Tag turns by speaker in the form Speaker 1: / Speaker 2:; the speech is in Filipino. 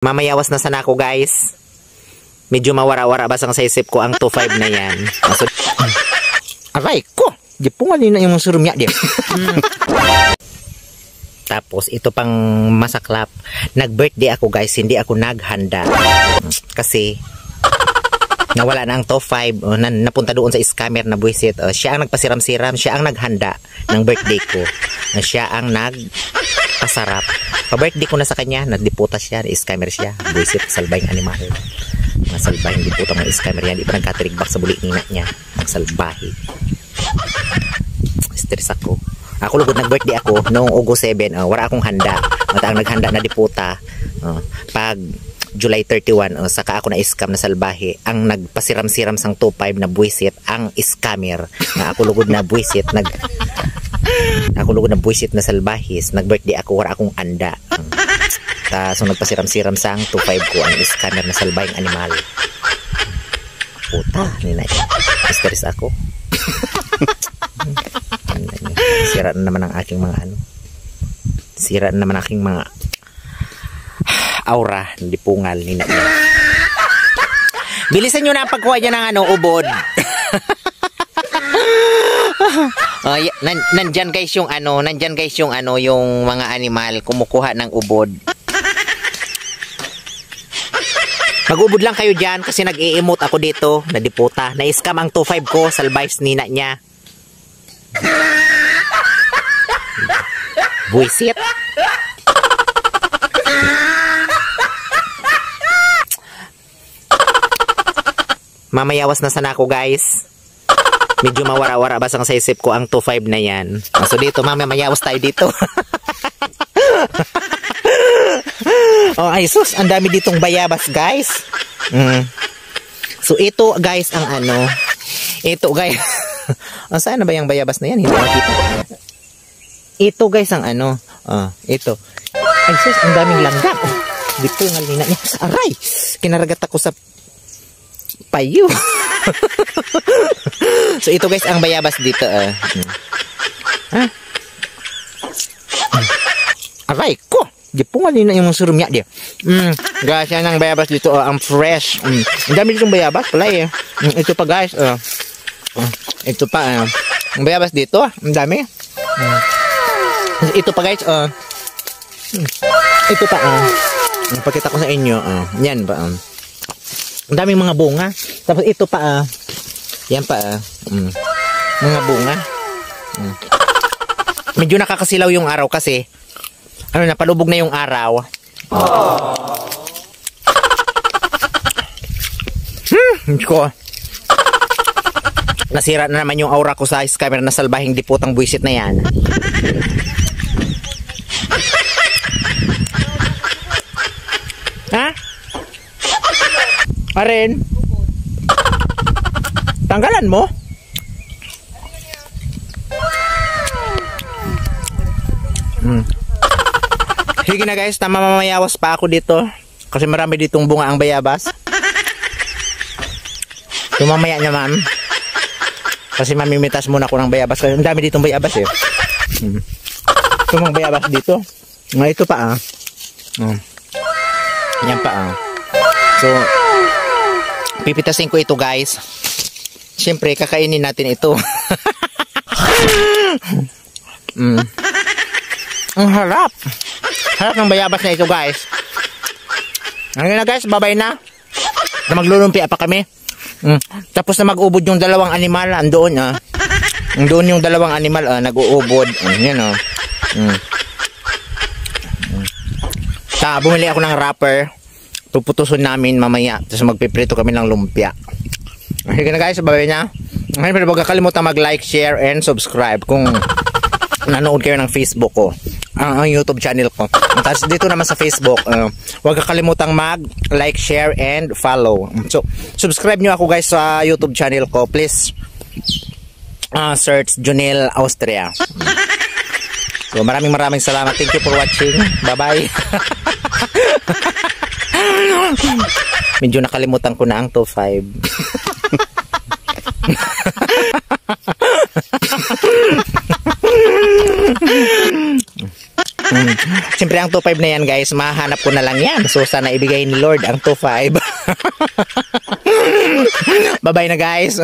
Speaker 1: Mamayawas na sana ako, guys. Medyo mawara-wara basang sa isip ko ang 2.5 na yan. Aray ko! Di po nga na yung surumya di. Tapos ito pang masaklap. Nag-birthday ako, guys. Hindi ako naghanda. Kasi nawala na ang 2.5. Napunta doon sa scammer na buwisit. Siya ang nagpasiram-siram. Siya ang naghanda ng birthday ko. Siya ang nagpasarap. Pa-birthday ko na sa kanya, nagdiputa siya, scammer siya. Buwisit, salbayang animal. Mga salbayang diputa ng scammer yan. Di pa nagkatirigbak sa buli nina niya. Ang salbahe. Stress ako. Ako lugod nag-birthday ako noong August 7. Wala akong handa. At ang naghanda na diputa. Pag July 31, saka ako na scam na salbahe. Ang nagpasiram-siram sang 2.5 na buwisit, ang scammer. Na ako lugod na buwisit, ako lugod na buwisit na salbahis. Nag-birthday ako, wala akong anda. So nagpasiram-siram sang 2.5 ko, ang scammer na salbahing animal. Puta, nina. Stress ako. Sira na naman ang aking mga sira na naman ang aking mga aura, hindi pungal nina. Bilisan nyo na ang pagkuha dyan ng ubod. Nandyan guys yung yung mga animal kumukuha ng ubod. Mag-ubod lang kayo dyan kasi nag-i-emote ako dito na diputa. Na-scam ang 2.5 ko, salbais nina niya. Buisit. Mamayawas na sana ako, guys. Medyo mawara-wara basang sa isip ko ang 2.5 na yan. So dito, mamayawas tayo dito. Ay sus, ang dami ditong bayabas, guys. So ito, guys, ang ito, guys. Saan na ba yung bayabas na yan? Hindi makita. Ito, guys, ang ito. Ay sus, ang daming langgam. Dito yung alina niya. Aray! Kinaragat ako sa payo. So ito, guys, ang bayabas dito. Aray ko! Di po nga na yung surumya di. Guys, yan ang bayabas dito. Ang fresh. Ang dami ditong bayabas pala eh. Ito pa, guys. Ito pa. Ang bayabas dito. Ang dami. Ito pa, guys. Ito pa. Pakita ko sa inyo. Yan pa. Ang daming mga bunga. Tapos ito pa. Yan pa. Mga bunga. Medyo nakakasilaw yung araw kasi napalubog na yung araw. Ko. Nasira na naman yung aura ko sa scammer na salbahing diputang buwisit na yan. Ha? Aren? Tanggalan mo? Sige na, guys, mamayawas pa ako dito kasi marami ditong bunga ang bayabas. So mamaya naman kasi mamimitas muna ako ng bayabas kasi ang dami ditong bayabas eh. Ito mga bayabas dito. Ito pa yan pa So pipitasin ko ito, guys. Siyempre kakainin natin ito. Ang harap. Harap ng bayabas na ito, guys. Ngayon na, guys, babay na. Maglulumpia pa kami. Tapos na mag-ubod yung dalawang animal. Andoon, Andoon yung dalawang animal, nag-uubod. Yan, Bumili ako ng wrapper. Puputusun namin mamaya. Tapos magpiprito kami ng lumpia. Sige na, guys, babay na. Ngayon, huwag kakalimutan mag-like, share, and subscribe kung nanood kayo ng Facebook ko. Ang YouTube channel ko. Tapos dito naman sa Facebook, huwag kakalimutang mag-like, share, and follow. So, subscribe nyo ako, guys, sa YouTube channel ko. Please, search Junel Austria. So, maraming salamat. Thank you for watching. Bye-bye. Medyo nakalimutan ko na ang 2.5. Siyempre ang 2.5 na yan guys, mahanap ko na lang yan. So sana ibigay ni Lord ang 2.5. Bye bye na guys.